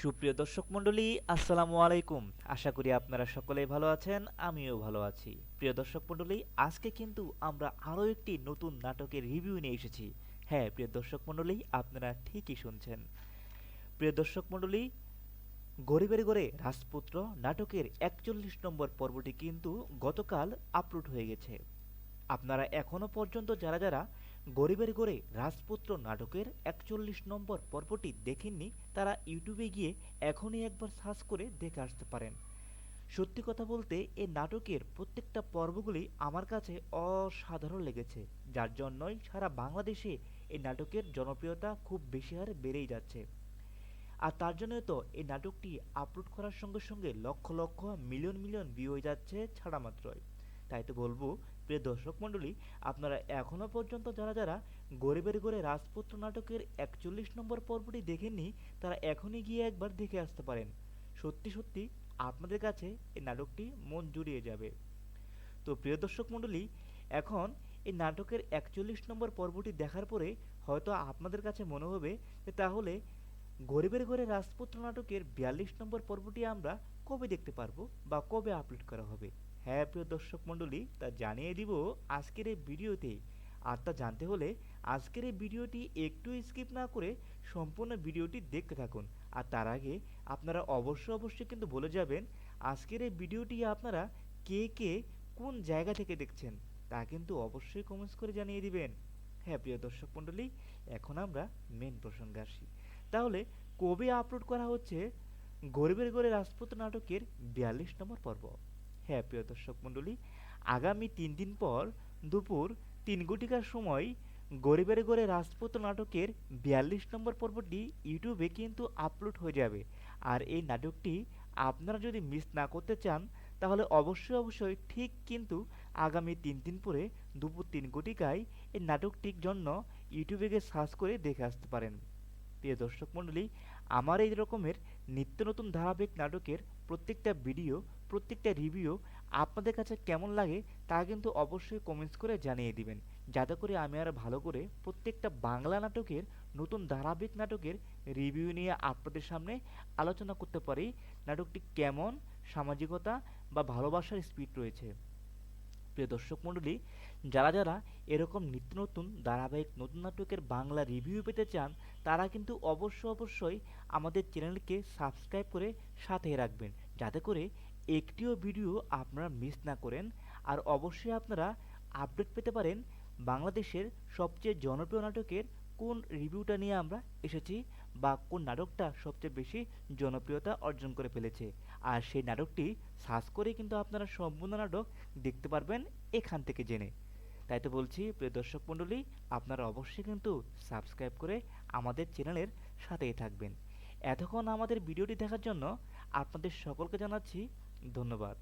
সুপ্রিয় দর্শক মণ্ডলী, আসসালামু আলাইকুম। আশা করি আপনারা সকলেই ভালো আছেন, আমিও ভালো আছি। প্রিয় দর্শক মণ্ডলী, আজকে কিন্তু আমরা আরও একটি নতুন নাটকের রিভিউ নিয়ে এসেছি। হ্যাঁ প্রিয় দর্শক মণ্ডলী, আপনারা ঠিকই শুনছেন। প্রিয় দর্শক মণ্ডলী, গরিবের ঘরে রাজপুত্র নাটকের ৪১ নম্বর পর্বটি কিন্তু গতকাল আপলোড হয়ে গেছে। আপনারা এখনো পর্যন্ত যারা যারা গরিবের ঘরে রাজপুত্র নাটকের ৪১ নম্বর পর্বটি দেখেননি, তারা ইউটিউবে গিয়ে এখনই একবার সার্চ করে দেখে আসতে পারেন। সত্যি কথা বলতে এই নাটকের প্রত্যেকটা পর্বগুলি আমার কাছে অসাধারণ লেগেছে, যার জন্যই সারা বাংলাদেশে এই নাটকের জনপ্রিয়তা খুব বেশি হারে বেড়েই যাচ্ছে। আর তার জন্যই তো এই নাটকটি আপলোড করার সঙ্গে সঙ্গে lakh lakh million million view হয়ে যাচ্ছে ছাড়া মাত্রই। তাই তো বলবো, প্রিয় দর্শক মণ্ডলী, আপনারা এখনো পর্যন্ত যারা যারা গরিবের ঘরে রাজপুত্র নাটকের ৪১ নম্বর পর্বটি দেখেননি, তারা এখনই গিয়ে একবার দেখে আসতে পারেন। সত্যি সত্যি আপনাদের কাছে এই নাটকটি মন জুড়িয়ে যাবে। তো প্রিয় দর্শক মণ্ডলী, এখন এই নাটকের ৪১ নম্বর পর্বটি দেখার পরে হয়তো আপনাদের কাছে মনে হবে যে তাহলে গরিবের ঘরে রাজপুত্র নাটকের ৪২ নম্বর পর্বটি আমরা কবে দেখতে পারবো বা কবে আপলোড করা হবে। হ্যাঁ প্রিয় দর্শক মণ্ডলী, তা জানিয়ে দিব আজকের এই ভিডিওতে। আর তা জানতে হলে আজকের এই ভিডিওটি একটু স্কিপ না করে সম্পূর্ণ ভিডিওটি দেখতে থাকুন। আর তার আগে আপনারা অবশ্যই কিন্তু বলে যাবেন আজকের এই ভিডিওটি আপনারা কে কে কোন জায়গা থেকে দেখছেন, তা কিন্তু অবশ্যই কমেন্টস করে জানিয়ে দিবেন। হ্যাঁ প্রিয় দর্শক মণ্ডলী, এখন আমরা মেন প্রসঙ্গে আসি। তাহলে কবে আপলোড করা হচ্ছে গরিবের ঘরে রাজপুত্র নাটকের ৪২ নম্বর পর্ব? হ্যাঁ প্রিয় দর্শক মণ্ডলী, আগামী ৩ দিন পর দুপুর ৩ ঘটিকার সময় গরিবের ঘরে রাজপুত্র নাটকের ৪২ নম্বর পর্বটি ইউটিউবে কিন্তু আপলোড হয়ে যাবে। আর এই নাটকটি আপনারা যদি মিস না করতে চান, তাহলে অবশ্যই ঠিক কিন্তু আগামী ৩ দিন পরে দুপুর ৩ ঘটিকায় এই নাটকটির জন্য ইউটিউবে গিয়ে সার্চ করে দেখে আসতে পারেন। প্রিয় দর্শক মণ্ডলী, আমার এই রকমের নিত্য নতুন ধারাবাহিক নাটকের প্রত্যেকটা ভিডিও, প্রত্যেকটা রিভিউ আপনাদের কাছে কেমন লাগে তা কিন্তু অবশ্যই কমেন্টস করে জানিয়ে দিবেন, যাতে করে আমি আরও ভালো করে প্রত্যেকটা বাংলা নাটকের, নতুন ধারাবাহিক নাটকের রিভিউ নিয়ে আপনাদের সামনে আলোচনা করতে পারি। নাটকটি কেমন সামাজিকতা বা ভালোবাসার স্পিড রয়েছে। প্রিয় দর্শক মণ্ডলী, যারা যারা এরকম নিত্য নতুন ধারাবাহিক নতুন নাটকের বাংলা রিভিউ পেতে চান, তারা কিন্তু অবশ্যই আমাদের চ্যানেলকে সাবস্ক্রাইব করে সাথে রাখবেন, যাতে করে একটিও ভিডিও আপনারা মিস না করেন। আর অবশ্যই আপনারা আপডেট পেতে পারেন বাংলাদেশের সবচেয়ে জনপ্রিয় নাটকের কোন রিভিউটা নিয়ে আমরা এসেছি বা কোন নাটকটা সবচেয়ে বেশি জনপ্রিয়তা অর্জন করে ফেলেছে। আর সেই নাটকটি সার্চ করে কিন্তু আপনারা সম্পূর্ণ নাটক দেখতে পারবেন এখান থেকে জেনে। তাই তো বলছি, প্রিয় দর্শক মণ্ডলী, আপনারা অবশ্যই কিন্তু সাবস্ক্রাইব করে আমাদের চ্যানেলের সাথেই থাকবেন। এতক্ষণ আমাদের ভিডিওটি দেখার জন্য আপনাদের সকলকে জানাচ্ছি ধন্যবাদ।